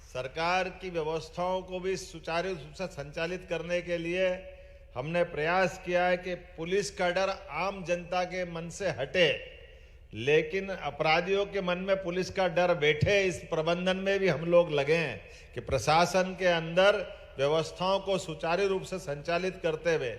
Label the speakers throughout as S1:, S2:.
S1: सरकार की व्यवस्थाओं को भी सुचारू रूप से संचालित करने के लिए हमने प्रयास किया है कि पुलिस का डर आम जनता के मन से हटे, लेकिन अपराधियों के मन में पुलिस का डर बैठे, इस प्रबंधन में भी हम लोग लगे हैं कि प्रशासन के अंदर व्यवस्थाओं को सुचारू रूप से संचालित करते हुए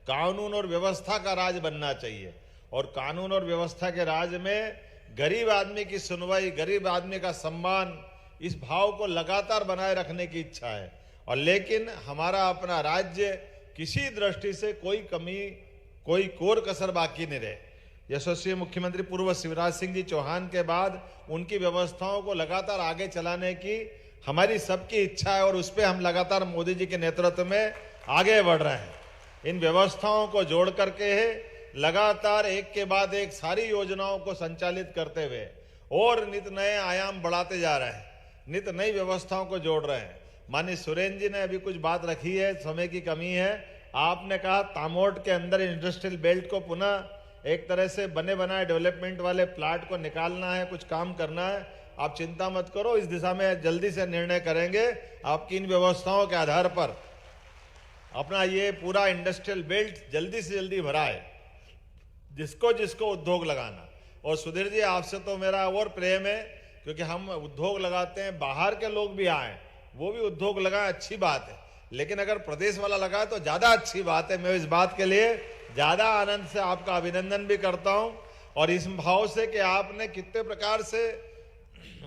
S1: कानून और व्यवस्था का राज बनना चाहिए। और कानून और व्यवस्था के राज में गरीब आदमी की सुनवाई, गरीब आदमी का सम्मान, इस भाव को लगातार बनाए रखने की इच्छा है। और लेकिन हमारा अपना राज्य किसी दृष्टि से कोई कमी, कोई कोर कसर बाकी नहीं रहे। यशस्वी मुख्यमंत्री पूर्व शिवराज सिंह जी चौहान के बाद उनकी व्यवस्थाओं को लगातार आगे चलाने की हमारी सबकी इच्छा है और उस पर हम लगातार मोदी जी के नेतृत्व में आगे बढ़ रहे हैं। इन व्यवस्थाओं को जोड़ करके लगातार एक के बाद एक सारी योजनाओं को संचालित करते हुए और नित नए आयाम बढ़ाते जा रहे हैं, नित नई व्यवस्थाओं को जोड़ रहे हैं। माननीय सुरेंद्र जी ने अभी कुछ बात रखी है, समय की कमी है। आपने कहा तामोट के अंदर इंडस्ट्रियल बेल्ट को पुनः एक तरह से बने बनाए डेवलपमेंट वाले प्लाट को निकालना है, कुछ काम करना है। आप चिंता मत करो, इस दिशा में जल्दी से निर्णय करेंगे। आपकी इन व्यवस्थाओं के आधार पर अपना ये पूरा इंडस्ट्रियल बेल्ट जल्दी से जल्दी भरा है, जिसको जिसको उद्योग लगाना। और सुधीर जी, आपसे तो मेरा और प्रेम है, क्योंकि हम उद्योग लगाते हैं, बाहर के लोग भी आए, वो भी उद्योग लगाए, अच्छी बात है। लेकिन अगर प्रदेश वाला लगाए तो ज्यादा अच्छी बात है। मैं इस बात के लिए ज्यादा आनंद से आपका अभिनंदन भी करता हूं, और इस भाव से कि आपने कितने प्रकार से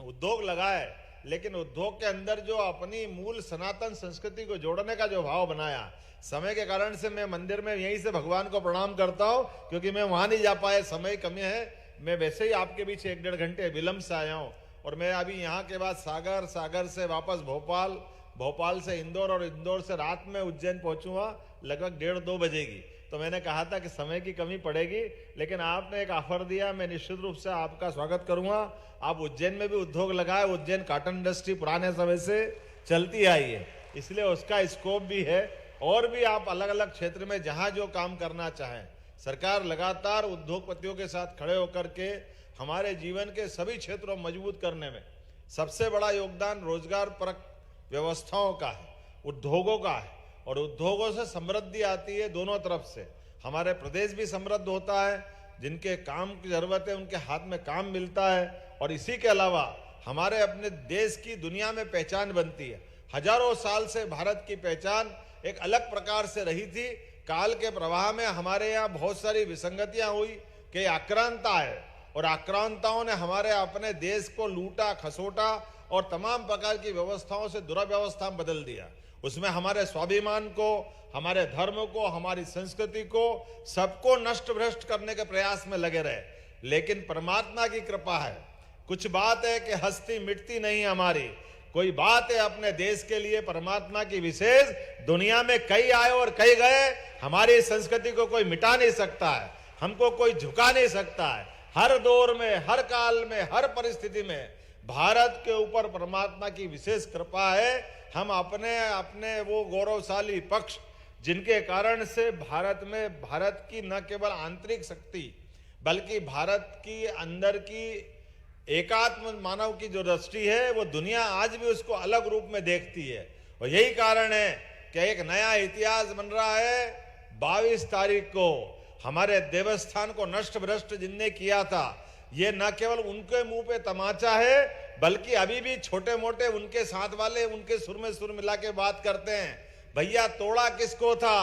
S1: उद्योग लगाए, लेकिन उद्योग के अंदर जो अपनी मूल सनातन संस्कृति को जोड़ने का जो भाव बनाया। समय के कारण से मैं मंदिर में यहीं से भगवान को प्रणाम करता हूं, क्योंकि मैं वहां नहीं जा पाया, समय कमी है। मैं वैसे ही आपके बीच 1-1.5 घंटे विलंब से आया हूं, और मैं अभी यहाँ के बाद सागर, सागर से वापस भोपाल, भोपाल से इंदौर, और इंदौर से रात में उज्जैन पहुंचूंगा, लगभग 1:30-2 बजेगी। तो मैंने कहा था कि समय की कमी पड़ेगी, लेकिन आपने एक ऑफर दिया, मैं निश्चित रूप से आपका स्वागत करूंगा। आप उज्जैन में भी उद्योग लगाए, उज्जैन कॉटन इंडस्ट्री पुराने समय से चलती आई है, इसलिए उसका स्कोप भी है। और भी आप अलग अलग क्षेत्र में जहां जो काम करना चाहें, सरकार लगातार उद्योगपतियों के साथ खड़े होकर के हमारे जीवन के सभी क्षेत्रों को मजबूत करने में सबसे बड़ा योगदान रोजगार परक व्यवस्थाओं का है, उद्योगों का है। और उद्योगों से समृद्धि आती है दोनों तरफ से। हमारे प्रदेश भी समृद्ध होता है, जिनके काम की जरूरत है उनके हाथ में काम मिलता है, और इसी के अलावा हमारे अपने देश की दुनिया में पहचान बनती है। हजारों साल से भारत की पहचान एक अलग प्रकार से रही थी। काल के प्रवाह में हमारे यहाँ बहुत सारी विसंगतियां हुई, कई आक्रांता है, और आक्रांताओं ने हमारे अपने देश को लूटा, खसोटा और तमाम प्रकार की व्यवस्थाओं से दुराव्यवस्था में बदल दिया। उसमें हमारे स्वाभिमान को, हमारे धर्म को, हमारी संस्कृति को, सबको नष्ट भ्रष्ट करने के प्रयास में लगे रहे। लेकिन परमात्मा की कृपा है, कुछ बात है कि हस्ती मिटती नहीं हमारी, कोई बात है अपने देश के लिए परमात्मा की विशेष। दुनिया में कई आए और कई गए, हमारी संस्कृति को कोई मिटा नहीं सकता है, हमको कोई झुका नहीं सकता है। हर दौर में, हर काल में, हर परिस्थिति में भारत के ऊपर परमात्मा की विशेष कृपा है। हम अपने अपने वो गौरवशाली पक्ष, जिनके कारण से भारत में भारत की न केवल आंतरिक शक्ति, बल्कि भारत की अंदर की एकात्म मानव की जो दृष्टि है, वो दुनिया आज भी उसको अलग रूप में देखती है। और यही कारण है कि एक नया इतिहास बन रहा है। 22 तारीख को हमारे देवस्थान को नष्ट भ्रष्ट जिनने किया था, ये न केवल उनके मुंह पे तमाचा है, बल्कि अभी भी छोटे मोटे उनके साथ वाले उनके सुर में सुर मिला के बात करते हैं, भैया तोड़ा किसको था?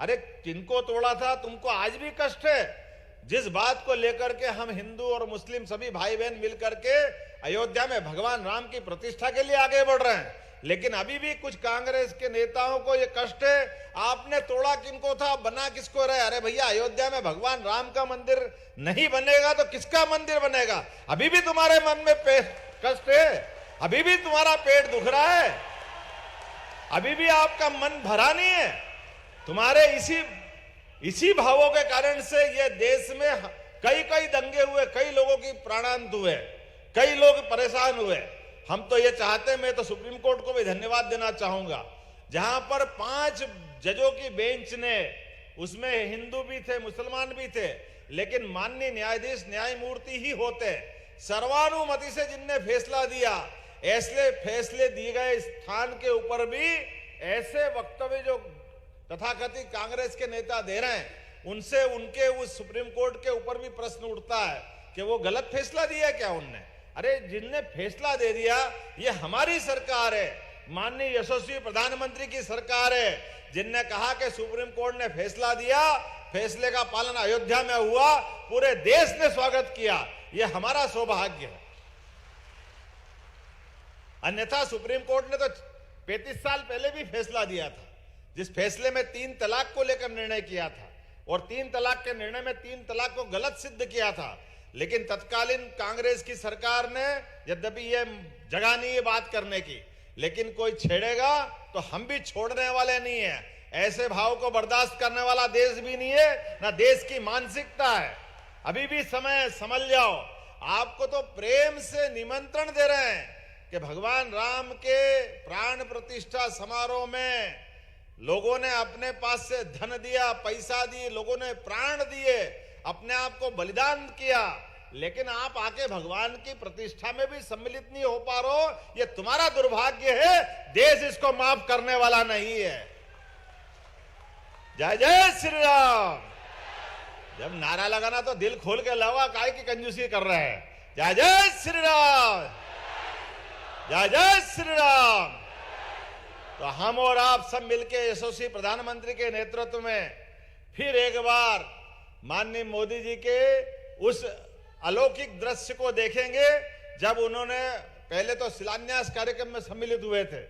S1: अरे किनको तोड़ा था? तुमको आज भी कष्ट है? जिस बात को लेकर के हम हिंदू और मुस्लिम सभी भाई बहन मिलकर के अयोध्या में भगवान राम की प्रतिष्ठा के लिए आगे बढ़ रहे हैं, लेकिन अभी भी कुछ कांग्रेस के नेताओं को ये कष्ट है, आपने तोड़ा किनको था, बना किसको रहे? अरे भैया, अयोध्या में भगवान राम का मंदिर नहीं बनेगा तो किसका मंदिर बनेगा? अभी भी तुम्हारे मन में कष्ट है, अभी भी तुम्हारा पेट दुख रहा है, अभी भी आपका मन भरा नहीं है। तुम्हारे इसी भावों के कारण से ये देश में कई दंगे हुए, कई लोगों की प्राणांत हुए, कई लोग परेशान हुए। हम तो ये चाहते हैं, मैं तो सुप्रीम कोर्ट को भी धन्यवाद देना चाहूंगा, जहां पर 5 जजों की बेंच ने, उसमें हिंदू भी थे, मुसलमान भी थे, लेकिन माननीय न्यायाधीश न्यायमूर्ति ही होते, सर्वानुमति से जिनने फैसला दिया ऐसे फैसले दिए गए स्थान के ऊपर भी ऐसे वक्तव्य जो तथाकथित कांग्रेस के नेता दे रहे हैं, उनसे उनके उस सुप्रीम कोर्ट के ऊपर भी प्रश्न उठता है कि वो गलत फैसला दिया क्या उनने। अरे जिनने फैसला दे दिया, ये हमारी सरकार है, माननीय यशस्वी प्रधानमंत्री की सरकार है, जिनने कहा कि सुप्रीम कोर्ट ने फैसला दिया, फैसले का पालन अयोध्या में हुआ, पूरे देश ने स्वागत किया, ये हमारा सौभाग्य है। अन्यथा सुप्रीम कोर्ट ने तो 35 साल पहले भी फैसला दिया था, जिस फैसले में 3 तलाक को लेकर निर्णय किया था, और 3 तलाक के निर्णय में 3 तलाक को गलत सिद्ध किया था। लेकिन तत्कालीन कांग्रेस की सरकार ने, यद्यपि ये जगह नहीं है बात करने की, लेकिन कोई छेड़ेगा तो हम भी छोड़ने वाले नहीं है। ऐसे भाव को बर्दाश्त करने वाला देश भी नहीं है, ना देश की मानसिकता है। अभी भी समय समझ जाओ। आपको तो प्रेम से निमंत्रण दे रहे हैं कि भगवान राम के प्राण प्रतिष्ठा समारोह में लोगों ने अपने पास से धन दिया, पैसा दिए, लोगों ने प्राण दिए, अपने आप को बलिदान किया, लेकिन आप आके भगवान की प्रतिष्ठा में भी सम्मिलित नहीं हो पा रहे हो। ये तुम्हारा दुर्भाग्य है, देश इसको माफ करने वाला नहीं है। जय जय श्री राम। जब नारा लगाना तो दिल खोल के लगा, काहे की कंजूसी कर रहे हैं। जय जय श्री राम, जय जय श्री राम। तो हम और आप सब मिलके यशस्वी प्रधानमंत्री के नेतृत्व में फिर एक बार माननीय मोदी जी के उस अलौकिक दृश्य को देखेंगे, जब उन्होंने पहले तो शिलान्यास कार्यक्रम में सम्मिलित हुए थे,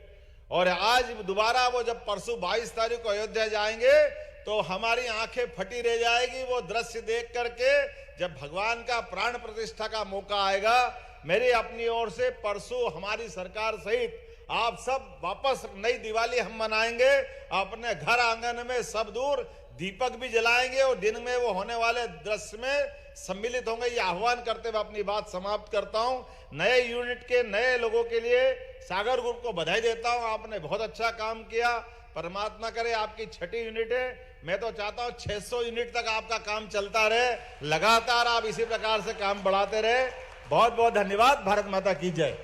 S1: और आज दोबारा वो जब परसों 22 तारीख को अयोध्या जाएंगे तो हमारी आंखें फटी रह जाएगी वो दृश्य देख करके। जब भगवान का प्राण प्रतिष्ठा का मौका आएगा, मेरी अपनी ओर से परसों हमारी सरकार सहित आप सब वापस नई दिवाली हम मनाएंगे, अपने घर आंगन में सब दूर दीपक भी जलाएंगे, और दिन में वो होने वाले दृश्य में सम्मिलित होंगे। ये आह्वान करते हुए अपनी बात समाप्त करता हूं। नए यूनिट के नए लोगों के लिए सागर ग्रुप को बधाई देता हूं। आपने बहुत अच्छा काम किया, परमात्मा करे आपकी 6ठी यूनिट है। मैं तो चाहता हूं 600 यूनिट तक आपका काम चलता रहे, लगातार आप इसी प्रकार से काम बढ़ाते रहे। बहुत बहुत धन्यवाद। भारत माता की जय।